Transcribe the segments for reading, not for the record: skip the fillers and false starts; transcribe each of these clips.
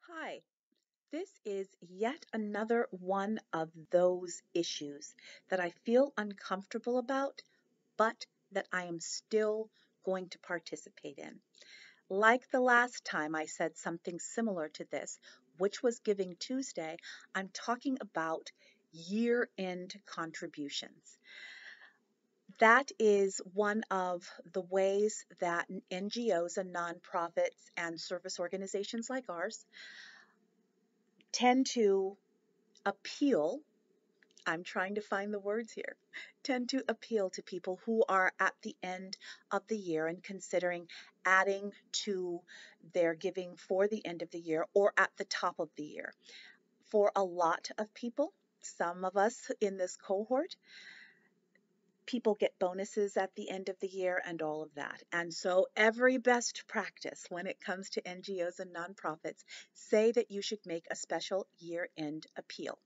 Hi, this is yet another one of those issues that I feel uncomfortable about, but that I am still going to participate in. Like the last time I said something similar to this, which was Giving Tuesday, I'm talking about year end contributions. That is one of the ways that NGOs and nonprofits and service organizations like ours tend to appeal, I'm trying to find the words here, tend to appeal to people who are at the end of the year and considering adding to their giving for the end of the year or at the top of the year. For a lot of people, some of us in this cohort, people get bonuses at the end of the year and all of that. And so every best practice when it comes to NGOs and nonprofits say that you should make a special year-end appeal.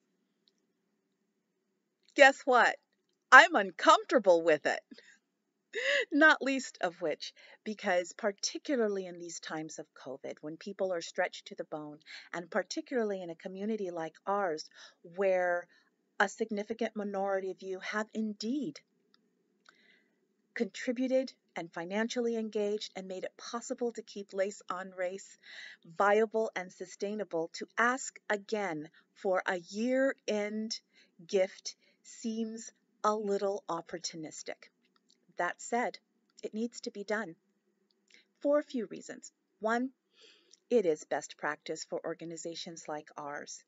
Guess what? I'm uncomfortable with it. Not least of which, because particularly in these times of COVID, when people are stretched to the bone, and particularly in a community like ours, where a significant minority of you have indeed contributed and financially engaged and made it possible to keep Lace on Race viable and sustainable, to ask again for a year-end gift seems a little opportunistic. That said, it needs to be done for a few reasons. One, it is best practice for organizations like ours.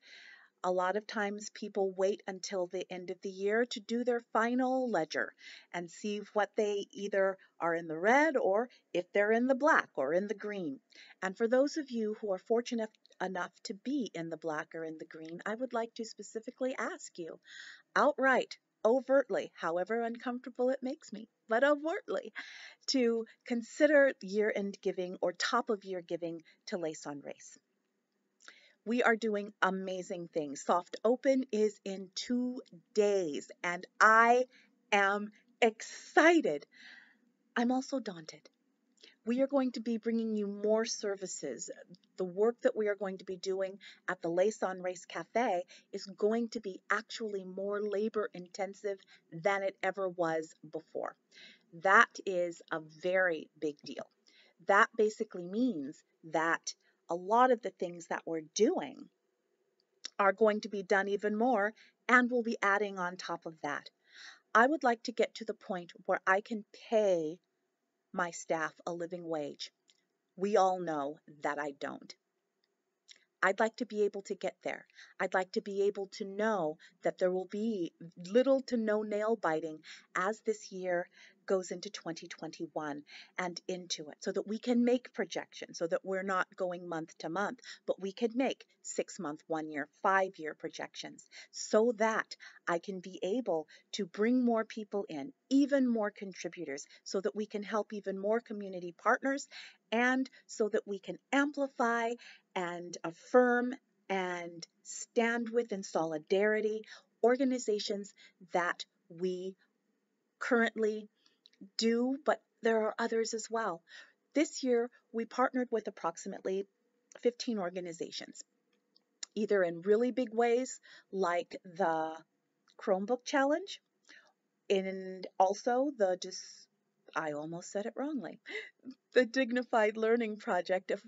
A lot of times people wait until the end of the year to do their final ledger and see what they either are in the red or if they're in the black or in the green. And for those of you who are fortunate enough to be in the black or in the green, I would like to specifically ask you outright, overtly, however uncomfortable it makes me, but overtly, to consider year-end giving or top of year giving to Lace on Race. We are doing amazing things. Soft Open is in 2 days, and I am excited. I'm also daunted. We are going to be bringing you more services. The work that we are going to be doing at the Lace on Race Cafe is going to be actually more labor intensive than it ever was before. That is a very big deal. That basically means that a lot of the things that we're doing are going to be done even more, and we'll be adding on top of that. I would like to get to the point where I can pay my staff a living wage. We all know that I don't. I'd like to be able to get there. I'd like to be able to know that there will be little to no nail biting as this year goes into 2021 and into it, so that we can make projections, so that we're not going month to month, but we can make 6 month, 1 year, 5 year projections, so that I can be able to bring more people in, even more contributors, so that we can help even more community partners, and so that we can amplify and affirm and stand with in solidarity organizations that we currently do, but there are others as well. This year, we partnered with approximately 15 organizations, either in really big ways like the Chromebook Challenge, and also I almost said it wrongly, the Dignified Learning Project, of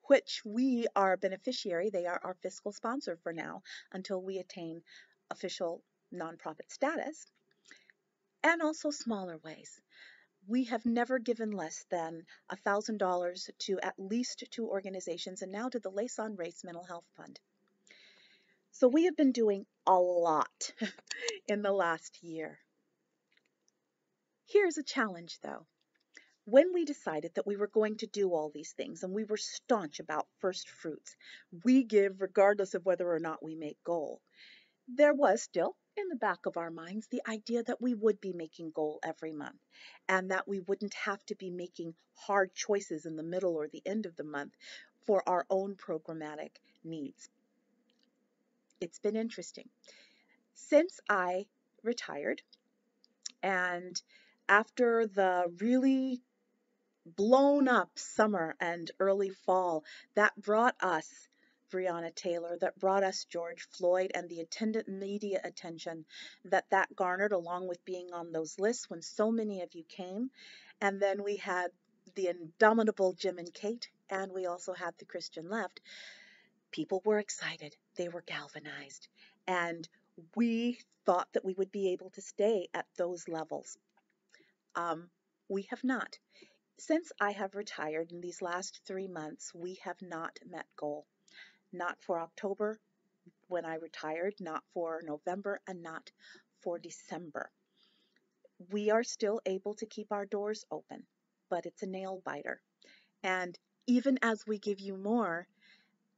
which we are a beneficiary. They are our fiscal sponsor for now until we attain official nonprofit status, and also smaller ways. We have never given less than $1,000 to at least 2 organizations, and now to the Lace on Race Mental Health Fund. So we have been doing a lot in the last year. Here's a challenge, though. When we decided that we were going to do all these things, and we were staunch about first fruits, we give regardless of whether or not we make goal, there was still in the back of our minds the idea that we would be making goal every month, and that we wouldn't have to be making hard choices in the middle or the end of the month for our own programmatic needs. It's been interesting. Since I retired, and after the really blown up summer and early fall that brought us Breonna Taylor, that brought us George Floyd, and the attendant media attention that garnered, along with being on those lists when so many of you came. And then we had the indomitable Jim and Kate, and we also had the Christian left. People were excited, they were galvanized, and we thought that we would be able to stay at those levels. We have not. Since I have retired in these last 3 months, we have not met goal. Not for October when I retired, not for November, and not for December. We are still able to keep our doors open, but it's a nail biter. And even as we give you more,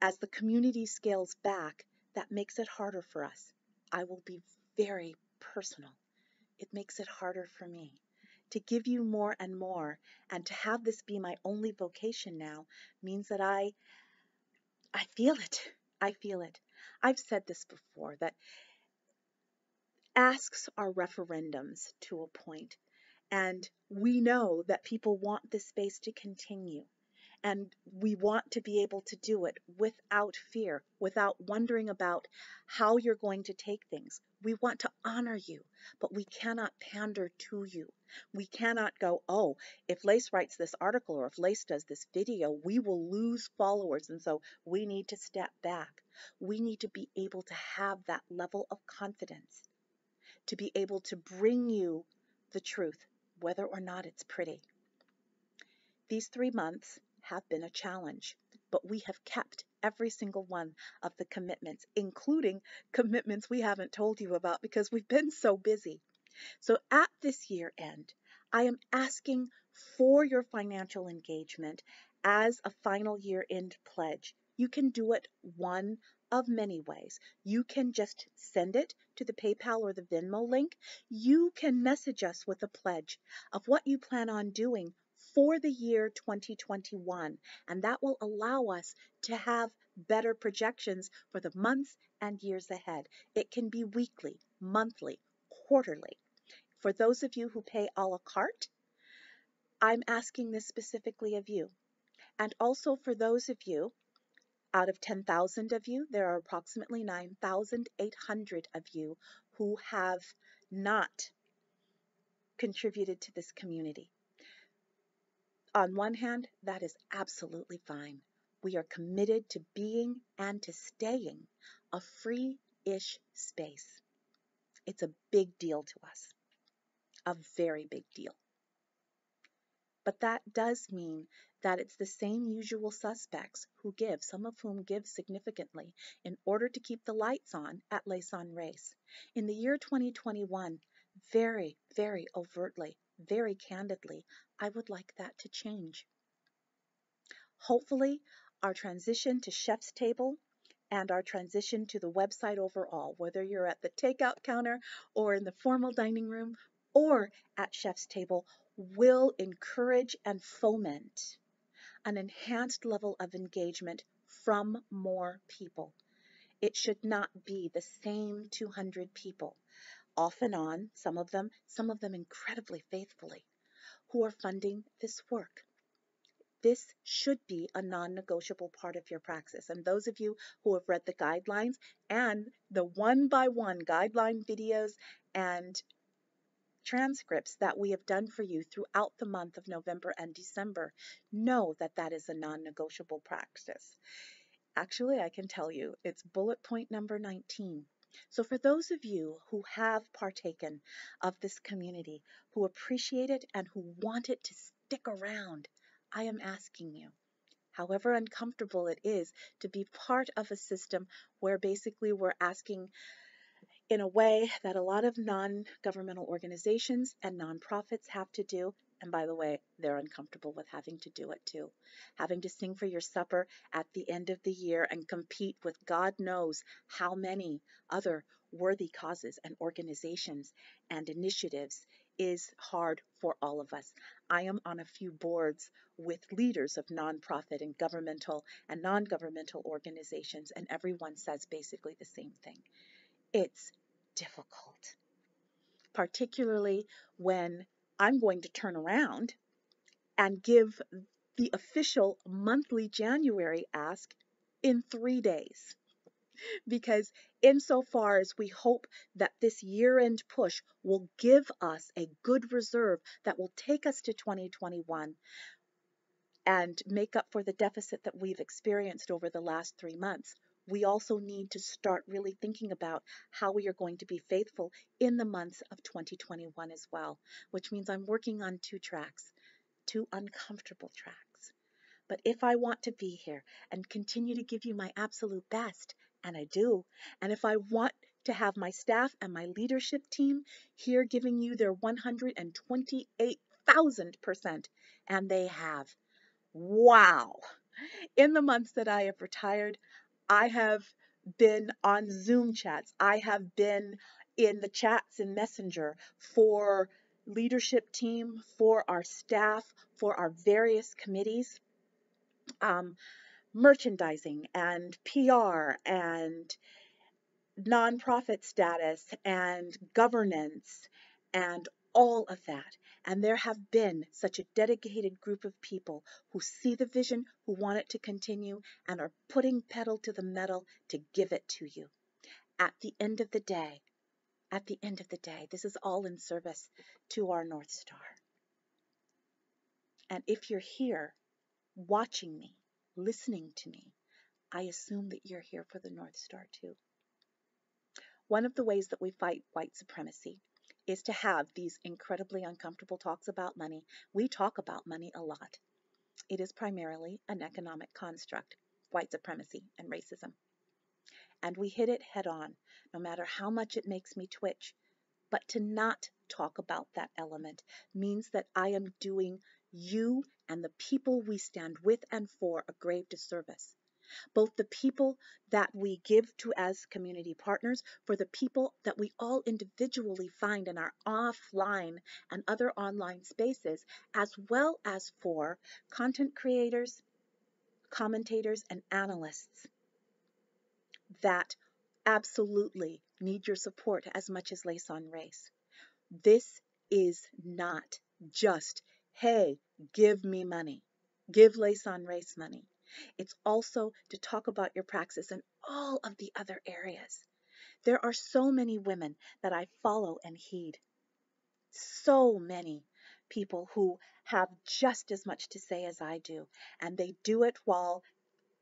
as the community scales back, that makes it harder for us. I will be very personal. It makes it harder for me to give you more and more, and to have this be my only vocation now means that I feel it. I feel it. I've said this before, that asks are referendums to a point, and we know that people want this space to continue. And we want to be able to do it without fear, without wondering about how you're going to take things. We want to honor you, but we cannot pander to you. We cannot go, oh, if Lace writes this article or if Lace does this video, we will lose followers, and so we need to step back. We need to be able to have that level of confidence, to be able to bring you the truth, whether or not it's pretty. These 3 months have been a challenge, but we have kept every single one of the commitments, including commitments we haven't told you about because we've been so busy. So at this year end, I am asking for your financial engagement as a final year end pledge. You can do it one of many ways. You can just send it to the PayPal or the Venmo link. You can message us with a pledge of what you plan on doing for the year 2021, and that will allow us to have better projections for the months and years ahead. It can be weekly, monthly, quarterly. For those of you who pay a la carte, I'm asking this specifically of you. And also for those of you, out of 10,000 of you, there are approximately 9,800 of you who have not contributed to this community. On one hand, that is absolutely fine. We are committed to being and to staying a free-ish space. It's a big deal to us, a very big deal. But that does mean that it's the same usual suspects who give, some of whom give significantly, in order to keep the lights on at Lace on Race. In the year 2021, very, very overtly, very candidly, I would like that to change. Hopefully, our transition to Chef's Table and our transition to the website overall, whether you're at the takeout counter or in the formal dining room or at Chef's Table, will encourage and foment an enhanced level of engagement from more people. It should not be the same 200 people, off and on, some of them incredibly faithfully, who are funding this work. This should be a non-negotiable part of your praxis. And those of you who have read the guidelines and the one-by-one guideline videos and transcripts that we have done for you throughout the month of November and December know that that is a non-negotiable practice. Actually, I can tell you it's bullet point number 19. So for those of you who have partaken of this community, who appreciate it and who want it to stick around, I am asking you, however uncomfortable it is, to be part of a system where basically we're asking in a way that a lot of non-governmental organizations and nonprofits have to do. And by the way, they're uncomfortable with having to do it too. Having to sing for your supper at the end of the year and compete with God knows how many other worthy causes and organizations and initiatives is hard for all of us. I am on a few boards with leaders of nonprofit and governmental and non-governmental organizations, and everyone says basically the same thing. It's difficult, particularly when I'm going to turn around and give the official monthly January ask in 3 days. Because insofar as we hope that this year-end push will give us a good reserve that will take us to 2021 and make up for the deficit that we've experienced over the last 3 months, we also need to start really thinking about how we are going to be faithful in the months of 2021 as well, which means I'm working on 2 tracks, 2 uncomfortable tracks. But if I want to be here and continue to give you my absolute best, and I do, and if I want to have my staff and my leadership team here giving you their 128,000%, and they have, wow. In the months that I have retired, I have been on Zoom chats. I have been in the chats in Messenger for leadership team, for our staff, for our various committees, um, merchandising and PR and nonprofit status and governance and all of that. And there have been such a dedicated group of people who see the vision, who want it to continue, and are putting pedal to the metal to give it to you. At the end of the day, this is all in service to our North Star. And if you're here watching me, listening to me, I assume that you're here for the North Star too. One of the ways that we fight white supremacy is to have these incredibly uncomfortable talks about money. We talk about money a lot. It is primarily an economic construct, white supremacy and racism. And we hit it head on, no matter how much it makes me twitch. But to not talk about that element means that I am doing you and the people we stand with and for a grave disservice. Both the people that we give to as community partners, for the people that we all individually find in our offline and other online spaces, as well as for content creators, commentators, and analysts that absolutely need your support as much as Lace on Race. This is not just, hey, give me money. Give Lace on Race money. It's also to talk about your praxis in all of the other areas. There are so many women that I follow and heed. So many people who have just as much to say as I do. And they do it while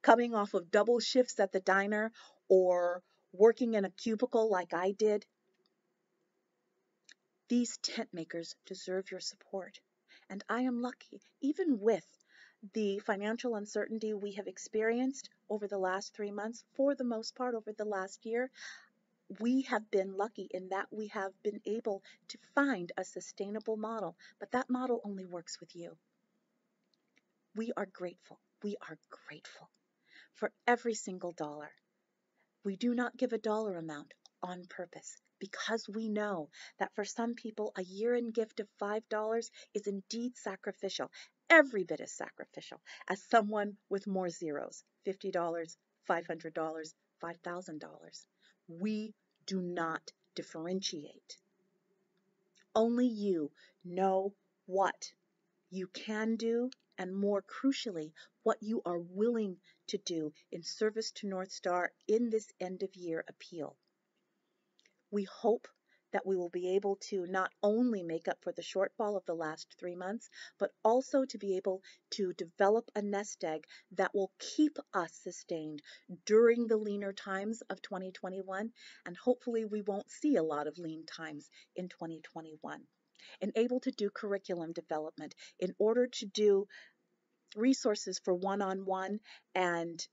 coming off of double shifts at the diner or working in a cubicle like I did. These tent makers deserve your support. And I am lucky, even with the financial uncertainty we have experienced over the last 3 months, for the most part over the last year, we have been lucky in that we have been able to find a sustainable model. But that model only works with you. We are grateful. We are grateful for every single dollar. We do not give a dollar amount on purpose because we know that for some people a year-end gift of $5 is indeed sacrificial, every bit as sacrificial as someone with more zeros, $50, $500, $5,000. We do not differentiate. Only you know what you can do, and more crucially, what you are willing to do in service to North Star in this end of year appeal. We hope that we will be able to not only make up for the shortfall of the last 3 months, but also to be able to develop a nest egg that will keep us sustained during the leaner times of 2021, and hopefully we won't see a lot of lean times in 2021. And able to do curriculum development in order to do resources for one-on-one and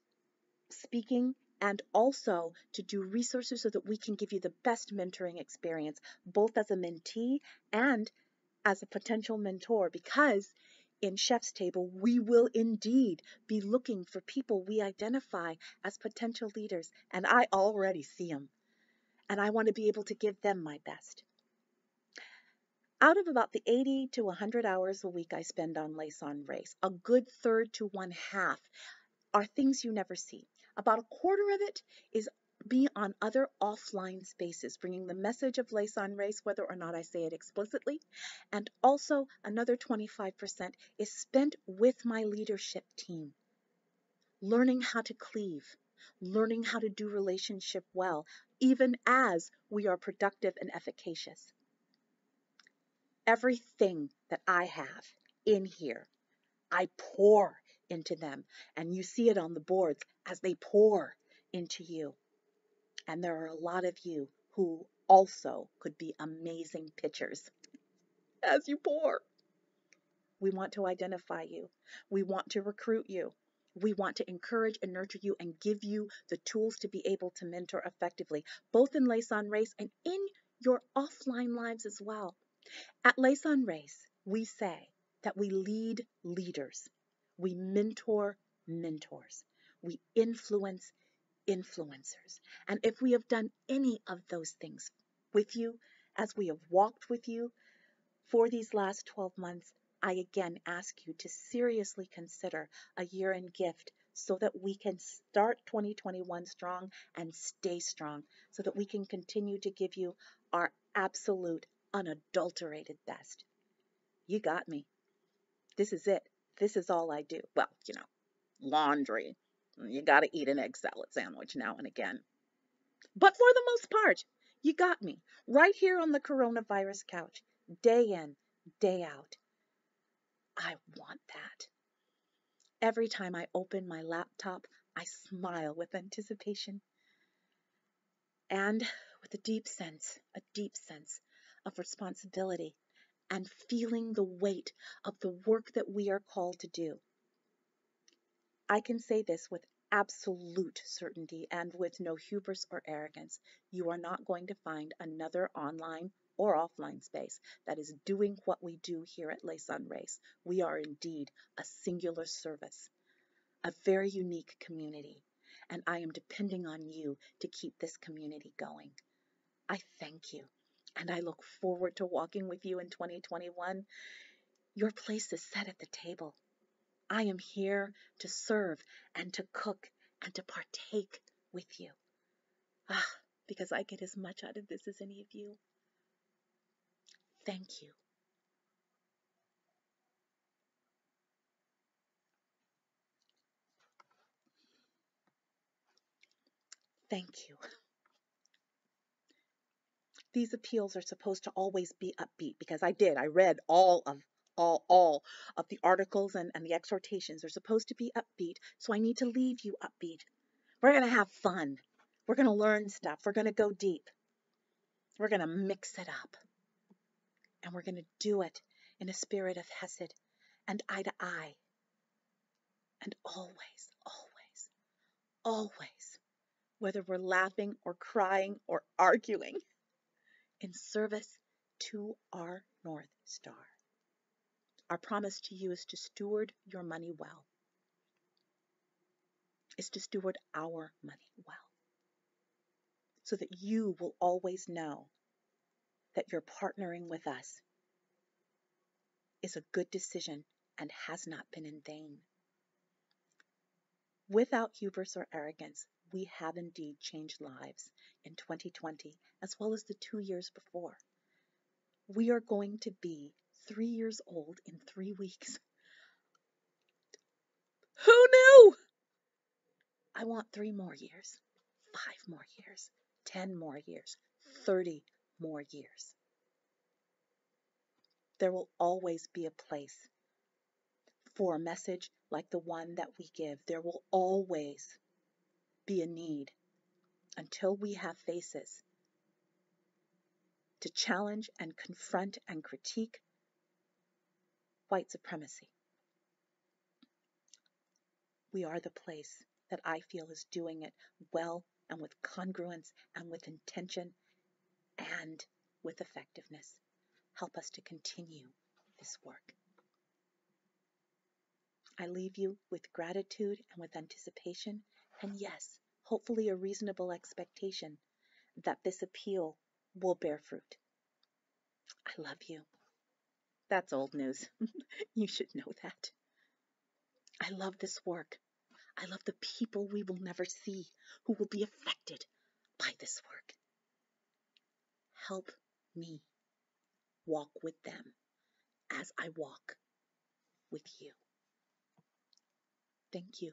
speaking, and also to do resources so that we can give you the best mentoring experience, both as a mentee and as a potential mentor, because in Chef's Table, we will indeed be looking for people we identify as potential leaders, and I already see them, and I want to be able to give them my best. Out of about the 80 to 100 hours a week I spend on Lace on Race, a good third to one half are things you never see. About a quarter of it is being on other offline spaces, bringing the message of Lace on Race, whether or not I say it explicitly. And also another 25% is spent with my leadership team, learning how to cleave, learning how to do relationship well, even as we are productive and efficacious. Everything that I have in here, I pour into them, and you see it on the boards as they pour into you. And there are a lot of you who also could be amazing pitchers as you pour. We want to identify you. We want to recruit you. We want to encourage and nurture you and give you the tools to be able to mentor effectively, both in Lace on Race and in your offline lives as well. At Lace on Race, we say that we lead leaders, we mentor mentors, we influence influencers. And if we have done any of those things with you, as we have walked with you for these last 12 months, I again ask you to seriously consider a year-end gift so that we can start 2021 strong and stay strong, so that we can continue to give you our absolute, unadulterated best. You got me. This is it. This is all I do. Well, laundry. You got to eat an egg salad sandwich now and again. But for the most part, you got me right here on the coronavirus couch, day in, day out. I want that. Every time I open my laptop, I smile with anticipation and with a deep sense of responsibility and feeling the weight of the work that we are called to do. I can say this with absolute certainty and with no hubris or arrogance. You are not going to find another online or offline space that is doing what we do here at Lace on Race. We are indeed a singular service, a very unique community, and I am depending on you to keep this community going. I thank you, and I look forward to walking with you in 2021. Your place is set at the table. I am here to serve and to cook and to partake with you. Because I get as much out of this as any of you. Thank you. Thank you. These appeals are supposed to always be upbeat because I read all of the articles and the exhortations. They're supposed to be upbeat, so I need to leave you upbeat. We're going to have fun. We're going to learn stuff. We're going to go deep. We're going to mix it up. And we're going to do it in a spirit of Hesed and eye to eye. And always, always, always, whether we're laughing or crying or arguing, in service to our North Star. Our promise to you is to steward your money well, is to steward our money well, so that you will always know that your partnering with us is a good decision and has not been in vain. Without hubris or arrogance, we have indeed changed lives in 2020 as well as the 2 years before. We are going to be 3 years old in 3 weeks. Who knew? I want 3 more years, 5 more years, 10 more years, 30 more years. There will always be a place for a message like the one that we give. There will always be a need until we have faces to challenge and confront and critique white supremacy. We are the place that I feel is doing it well and with congruence and with intention and with effectiveness. Help us to continue this work. I leave you with gratitude and with anticipation, and yes, hopefully a reasonable expectation that this appeal will bear fruit. I love you. That's old news. You should know that. I love this work. I love the people we will never see who will be affected by this work. Help me walk with them as I walk with you. Thank you.